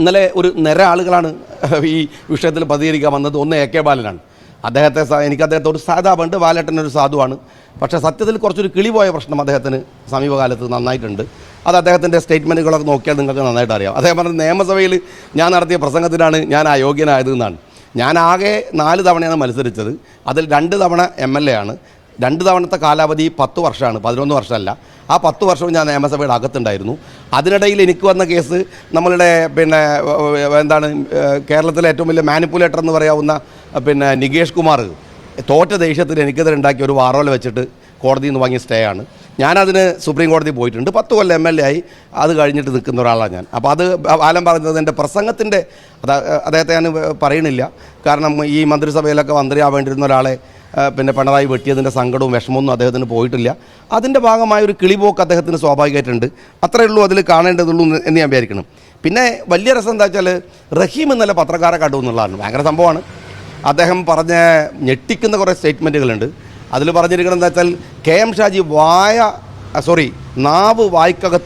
ഇന്നലെ ഒരു നിര ആളുകളാണ് ഈ വിഷയത്തിൽ പ്രതികരിക്കാൻ വന്നത്. ഒന്ന് AK ബാലനാണ്. എനിക്ക് അദ്ദേഹത്തെ ഒരു സാധാപുണ്ട്, ബാലേട്ടനൊരു സാധുവാണ്. പക്ഷേ സത്യത്തിൽ കുറച്ചൊരു കിളിപോയ പ്രശ്നം അദ്ദേഹത്തിന് സമീപകാലത്ത് നന്നായിട്ടുണ്ട്. അത് അദ്ദേഹത്തിൻ്റെ സ്റ്റേറ്റ്മെൻറ്റുകളൊക്കെ നോക്കിയാൽ നിങ്ങൾക്ക് നന്നായിട്ട് അറിയാം. അദ്ദേഹം പറഞ്ഞ നിയമസഭയിൽ ഞാൻ നടത്തിയ പ്രസംഗത്തിനാണ് ഞാൻ അയോഗ്യനായത് എന്നാണ്. ഞാൻ ആകെ 4 തവണയാണ് മത്സരിച്ചത്. അതിൽ 2 തവണ MLA ആണ്. 2 തവണത്തെ കാലാവധി 10 വർഷമാണ്, 11 വർഷമല്ല. ആ 10 വർഷവും ഞാൻ നിയമസഭയുടെ അകത്തുണ്ടായിരുന്നു. അതിനിടയിൽ എനിക്ക് വന്ന കേസ് നമ്മളുടെ കേരളത്തിലെ ഏറ്റവും വലിയ മാനിപ്പുലേറ്റർ എന്ന് പറയാവുന്ന നികേഷ് കുമാർ തോറ്റ ദേഷ്യത്തിൽ എനിക്കെതിരെ ഉണ്ടാക്കിയ ഒരു വാറോല വെച്ചിട്ട് കോടതിയിൽ നിന്ന് വാങ്ങിയ സ്റ്റേ ആണ്. ഞാനതിന് സുപ്രീം കോടതി പോയിട്ടുണ്ട്. 10 കൊല്ലം MLA ആയി അത് കഴിഞ്ഞിട്ട് നിൽക്കുന്ന ഒരാളാണ് ഞാൻ. അപ്പോൾ അത് ബാലൻ പറഞ്ഞത് എൻ്റെ പ്രസംഗത്തിൻ്റെ അദ്ദേഹത്തെ ഞാൻ പറയണില്ല. കാരണം ഈ മന്ത്രിസഭയിലൊക്കെ മന്ത്രിയാവേണ്ടിയിരുന്ന ഒരാളെ പിണറായി വെട്ടിയതിൻ്റെ സങ്കടവും വിഷമമൊന്നും അദ്ദേഹത്തിന് പോയിട്ടില്ല. അതിൻ്റെ ഭാഗമായ ഒരു കിളിപോക്ക് അദ്ദേഹത്തിന് സ്വാഭാവികമായിട്ടുണ്ട്. അത്രയേ ഉള്ളൂ അതിൽ കാണേണ്ടതുള്ളൂ എന്ന് ഞാൻ വിചാരിക്കണം. പിന്നെ വലിയ രസം എന്താ വെച്ചാൽ റഹീം ഇന്നലെ പത്രക്കാരെ കണ്ടു എന്നുള്ളതാണ്. ഭയങ്കര സംഭവമാണ്. അദ്ദേഹം പറഞ്ഞ ഞെട്ടിക്കുന്ന കുറേ സ്റ്റേറ്റ്മെൻറ്റുകളുണ്ട്. അതിൽ പറഞ്ഞിരിക്കുന്നത് എന്താ വെച്ചാൽ KM ഷാജി നാവ് വായ്ക്കകത്ത്